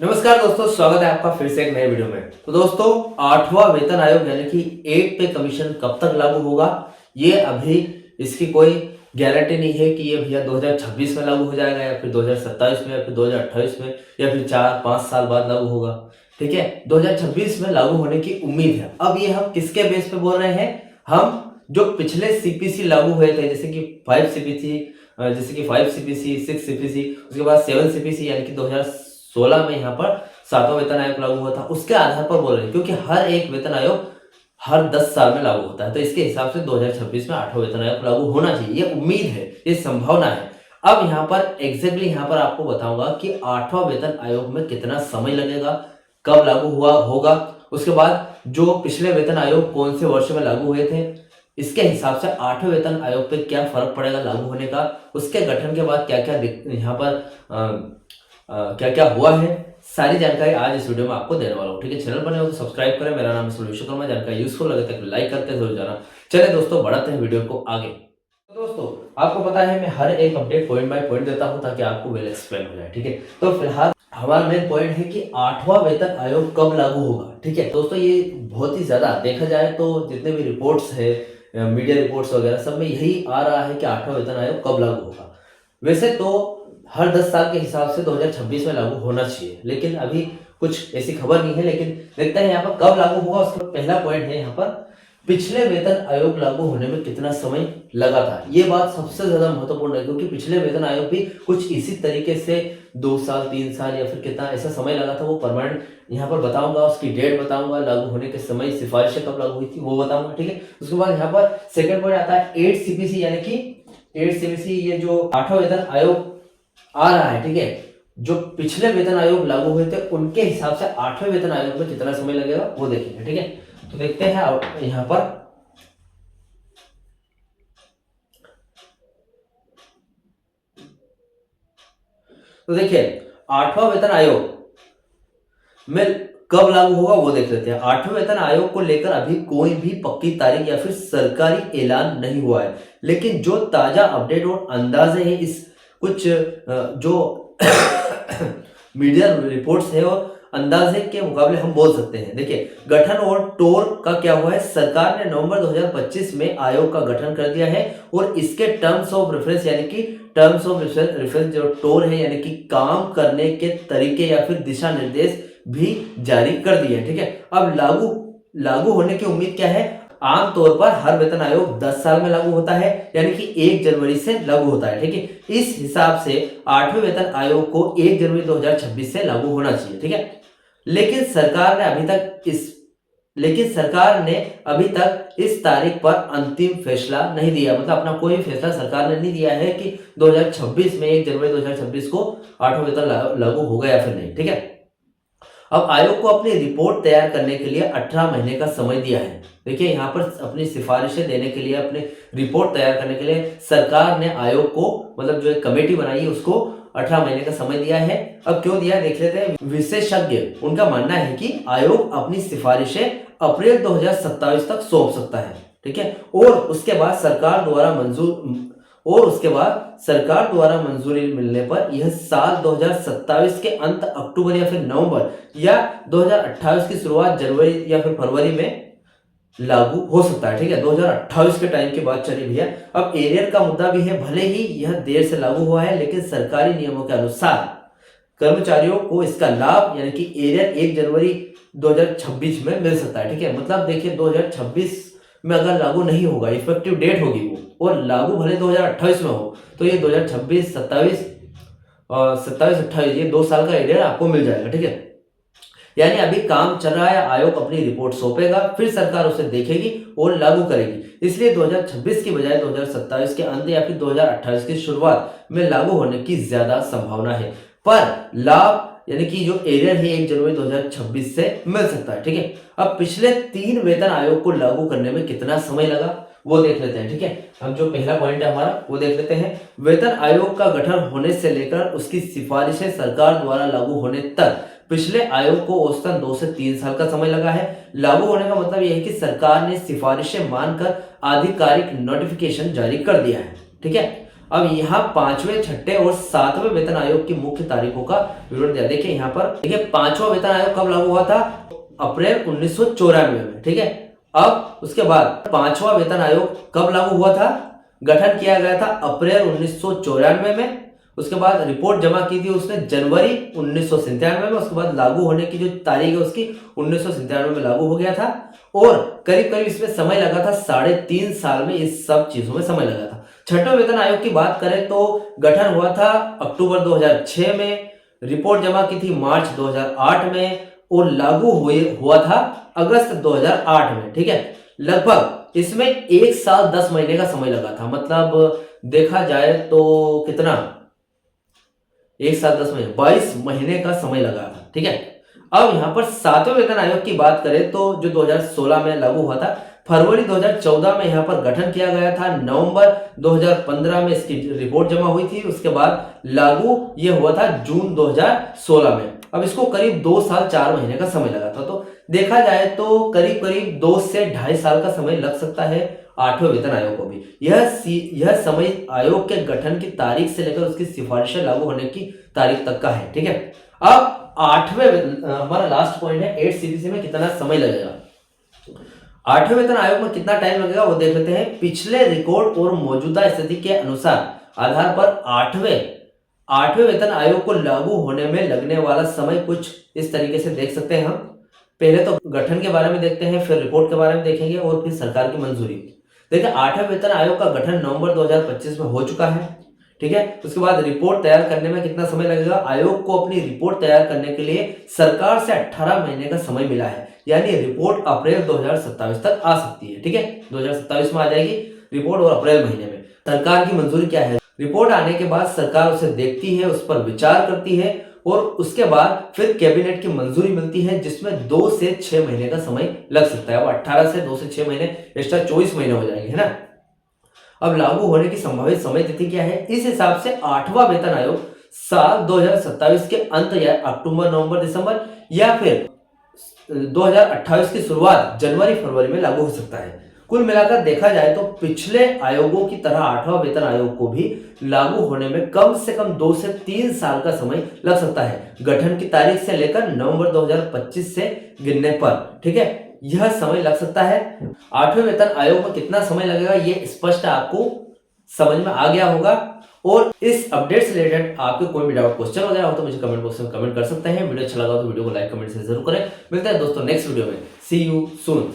नमस्कार दोस्तों, स्वागत है आपका फिर से एक नए वीडियो में। तो दोस्तों, 8वां वेतन आयोग यानी कि 8 पे कमीशन कब तक लागू होगा, ये अभी इसकी कोई गारंटी नहीं है कि ये भैया 2026 में लागू हो जाएगा या फिर 2027 में या फिर 2028 में या फिर 4-5 साल बाद लागू होगा। ठीक है, 2026 में लागू होने की उम्मीद है। अब ये हम किसके बेस पे बोल रहे हैं? हम जो पिछले सीपीसी लागू हुए थे, जैसे कि 5 सीपीसी, 6 सीपीसी, उसके बाद 7 सीपीसी यानी कि 2016 में यहाँ पर 7वां वेतन आयोग लागू हुआ था, उसके आधार पर बोल रहे हैं, क्योंकि हर एक वेतन आयोग हर 10 साल में लागू होता है। तो इसके हिसाब से 2026 में 8वां वेतन आयोग लागू होना चाहिए, ये उम्मीद है, ये संभावना है। अब यहाँ पर एग्जैक्टली यहाँ पर आपको बताऊंगा कि 8वां वेतन आयोग में कितना समय लगेगा, कब लागू हुआ होगा, उसके बाद जो पिछले वेतन आयोग कौन से वर्ष में लागू हुए थे, इसके हिसाब से 8वें वेतन आयोग पे क्या फर्क पड़ेगा लागू होने का, उसके गठन के बाद क्या क्या यहाँ पर क्या क्या हुआ है, सारी जानकारी आज इस वीडियो में आपको देने वाला हूँ। ठीक है, चैनल बने हो तो सब्सक्राइब करें। मेरा नाम है सुनील विश्वकर्मा। जानकारी यूजफुल लगे तो लाइक करके जरूर जाना। चले दोस्तों, बढ़ाते हैं वीडियो को आगे। तो दोस्तों, आपको पता है मैं हर एक अपडेट पॉइंट बाय पॉइंट देता हूँ ताकि आपको वेल एक्सप्लेन हो जाए। ठीक है, तो फिलहाल हमारा मेन पॉइंट है कि 8वां वेतन आयोग कब लागू होगा। ठीक है दोस्तों, ये बहुत ही ज्यादा देखा जाए तो जितने भी रिपोर्ट्स है, मीडिया रिपोर्ट्स वगैरह, सब में यही आ रहा है कि 8वां वेतन आयोग कब लागू होगा। वैसे तो हर 10 साल के हिसाब से 2026 में लागू होना चाहिए, लेकिन अभी कुछ ऐसी खबर नहीं है। लेकिन देखते हैं यहाँ पर कब लागू होगा। उसका पहला पॉइंट है यहाँ पर पिछले वेतन आयोग लागू होने में कितना समय लगा था। ये बात सबसे ज्यादा महत्वपूर्ण है, क्योंकि पिछले वेतन आयोग भी कुछ इसी तरीके से 2 साल 3 साल या फिर कितना ऐसा समय लगा था। वो परमानेंट यहाँ पर बताऊंगा, उसकी डेट बताऊंगा, लागू होने के समय, सिफारिशें कब लागू हुई थी वो बताऊंगा। ठीक है, उसके बाद यहाँ पर सेकंड पॉइंट आता है 8 सीपीसी, यानी कि 8 सीपीसी, ये जो 8वां वेतन आयोग आ रहा है। ठीक है, जो पिछले वेतन आयोग लागू हुए थे उनके हिसाब से 8वें वेतन आयोग में कितना समय लगेगा वो देखेंगे। ठीक है, तो देखते हैं यहां पर तो देखिए 8वां वेतन आयोग में कब लागू होगा वो देख लेते हैं। 8वें वेतन आयोग को लेकर अभी कोई भी पक्की तारीख या फिर सरकारी ऐलान नहीं हुआ है, लेकिन जो ताजा अपडेट और अंदाजे हैं, इस कुछ जो मीडिया रिपोर्ट्स है और अंदाजे के मुकाबले हम बोल सकते हैं। देखिए, गठन और टोर का क्या हुआ है, सरकार ने नवंबर 2025 में आयोग का गठन कर दिया है और इसके टर्म्स ऑफ रेफरेंस, यानी कि टर्म्स ऑफ रेफरेंस जो टोर है, यानी कि काम करने के तरीके या फिर दिशा निर्देश भी जारी कर दिए हैं। ठीक है, अब लागू होने की उम्मीद क्या है? आमतौर पर हर वेतन आयोग 10 साल में लागू होता है, यानी कि 1 जनवरी से लागू होता है। ठीक है, इस हिसाब से 8वें वेतन आयोग को 1 जनवरी 2026 से लागू होना चाहिए। ठीक है, लेकिन सरकार ने अभी तक इस तारीख पर अंतिम फैसला नहीं दिया। मतलब अपना कोई फैसला सरकार ने नहीं दिया है कि 2026 में 1 जनवरी 2026 को 8वां वेतन लागू होगा या फिर नहीं। ठीक है, अब आयोग को अपनी रिपोर्ट तैयार करने के लिए 18 महीने का समय दिया है। देखिए, यहाँ पर अपनी सिफारिशें देने के लिए, अपनी रिपोर्ट तैयार करने के लिए सरकार ने आयोग को, मतलब जो एक कमेटी बनाई है उसको 18 महीने का समय दिया है। अब क्यों दिया देख लेते हैं। विशेषज्ञ उनका मानना है कि आयोग अपनी सिफारिशें अप्रैल 2027 तक सौंप सकता है। ठीक है, और उसके बाद सरकार द्वारा मंजूरी मिलने पर यह साल 2027 के अंत, अक्टूबर या फिर नवंबर, या 2028 की शुरुआत जनवरी या फिर फरवरी में लागू हो सकता है। ठीक है, 2028 के टाइम की बात चली भैया। अब एरियर का मुद्दा भी है, भले ही यह देर से लागू हुआ है, लेकिन सरकारी नियमों के अनुसार कर्मचारियों को इसका लाभ, यानी कि एरियर 1 जनवरी 2026 में मिल सकता है। ठीक है, मतलब देखिए 2026 में अगर लागू नहीं होगा, इफेक्टिव डेट होगी वो, और लागू भले 2028 में हो, तो ये 2026, 27 और 27-28, ये 2 साल का एरियर आपको मिल जाएगा। ठीक है, यानी अभी काम चल रहा है, आयोग अपनी रिपोर्ट सौंपेगा, फिर सरकार उसे देखेगी और लागू करेगी। इसलिए 2026 की बजाय 2027 के अंत या फिर 2028 की शुरुआत में लागू होने की ज्यादा संभावना है। पर लाभ, यानी कि जो एरियर है, 1 जनवरी 2026 से मिल सकता है। ठीक है, अब पिछले 3 वेतन आयोग को लागू करने में कितना समय लगा वो देख लेते हैं। ठीक है, हम जो पहला पॉइंट है हमारा वो देख लेते हैं। वेतन आयोग का गठन होने से लेकर उसकी सिफारिशें सरकार द्वारा लागू होने तक पिछले आयोग को औसतन 2 से 3 साल का समय लगा है। लागू होने का मतलब यह है कि सरकार ने सिफारिशें मानकर आधिकारिक नोटिफिकेशन जारी कर दिया है। ठीक है, अब यहाँ 5वें, 6ठे और 7वें वेतन आयोग की मुख्य तारीखों का विवरण दिया। देखिए यहाँ पर देखिए 5वां वेतन आयोग कब लागू हुआ था? अप्रैल 1994 में, ठीक है। अब उसके बाद 5वां वेतन आयोग कब लागू हुआ था? गठन किया गया था अप्रैल 1994 में। उसके बाद रिपोर्ट जमा की थी उसने जनवरी 1997 में। उसके बाद लागू होने की जो तारीख है उसकी 1997 में लागू हो गया था और करीब करीब इसमें समय लगा था 3.5 साल में, इस सब चीजों में समय लगा था। छठवें वेतन आयोग की बात करें तो गठन हुआ था अक्टूबर 2006 में, रिपोर्ट जमा की थी मार्च 2008 में और लागू हुआ था अगस्त 2008 में, ठीक है। लगभग इसमें 1 साल 10 महीने का समय लगा था। मतलब देखा जाए तो कितना, 1 साल 10 महीने, 22 महीने का समय लगा था, ठीक है। अब यहाँ पर 7वें वेतन आयोग की बात करें तो जो 2016 में लागू हुआ था, फरवरी 2014 में यहाँ पर गठन किया गया था, नवंबर 2015 में इसकी रिपोर्ट जमा हुई थी। उसके बाद लागू ये हुआ था जून 2016 में। अब इसको करीब 2 साल 4 महीने का समय लगा था। तो देखा जाए तो करीब करीब 2 से 2.5 साल का समय लग सकता है 8वें वेतन आयोग को भी। यह समय आयोग के गठन की तारीख से लेकर उसकी सिफारिशें लागू होने की तारीख तक का है, ठीक है। अब 8वें हमारा लास्ट पॉइंट है 8 सीबीसी में कितना समय लगेगा। 8वें वेतन आयोग में कितना टाइम लगेगा वो देख लेते हैं। पिछले रिकॉर्ड और मौजूदा स्थिति के अनुसार आधार पर 8वें वेतन आयोग को लागू होने में लगने वाला समय कुछ इस तरीके से देख सकते हैं हम। पहले तो गठन के बारे में देखते हैं, फिर रिपोर्ट के बारे में देखेंगे और फिर सरकार की मंजूरी। देखिए 8वें वेतन आयोग का गठन नवंबर 2025 में हो चुका है, ठीक है। उसके बाद रिपोर्ट तैयार करने में कितना समय लगेगा? आयोग को अपनी रिपोर्ट तैयार करने के लिए सरकार से 18 महीने का समय मिला है, यानी रिपोर्ट अप्रैल 2027 तक आ सकती है, ठीक है। 2027 में आ जाएगी रिपोर्ट और अप्रैल महीने में। सरकार की मंजूरी क्या है? रिपोर्ट आने के बाद सरकार उसे देखती है, उस पर विचार करती है और उसके बाद फिर कैबिनेट की मंजूरी मिलती है, जिसमें 2 से 6 महीने का समय लग सकता है। अब 18 से 2 से 6 महीने एक्स्ट्रा 24 महीने हो जाएंगे, है ना। अब लागू होने की संभावित समय तिथि क्या है? इस हिसाब से 8वां वेतन आयोग साल 2027 के अंत या अक्टूबर, नवंबर, दिसंबर या फिर 2028 की शुरुआत जनवरी, फरवरी में लागू हो सकता है। कुल मिलाकर देखा जाए तो पिछले आयोगों की तरह 8वां वेतन आयोग को भी लागू होने में कम से कम 2 से 3 साल का समय लग सकता है, गठन की तारीख से लेकर नवंबर 2025 से गिनने पर, ठीक है। यह समय लग सकता है। 8वें वेतन आयोग में कितना समय लगेगा ये स्पष्ट आपको समझ में आ गया होगा। और इस अपडेट से रिलेटेड आपके कोई भी डाउट, क्वेश्चन वगैरह हो तो मुझे कमेंट बॉक्स में कमेंट कर सकते हैं। वीडियो अच्छा लगा तो वीडियो को लाइक, कमेंट से जरूर करें। मिलते हैं दोस्तों नेक्स्ट वीडियो में। सी यू सून।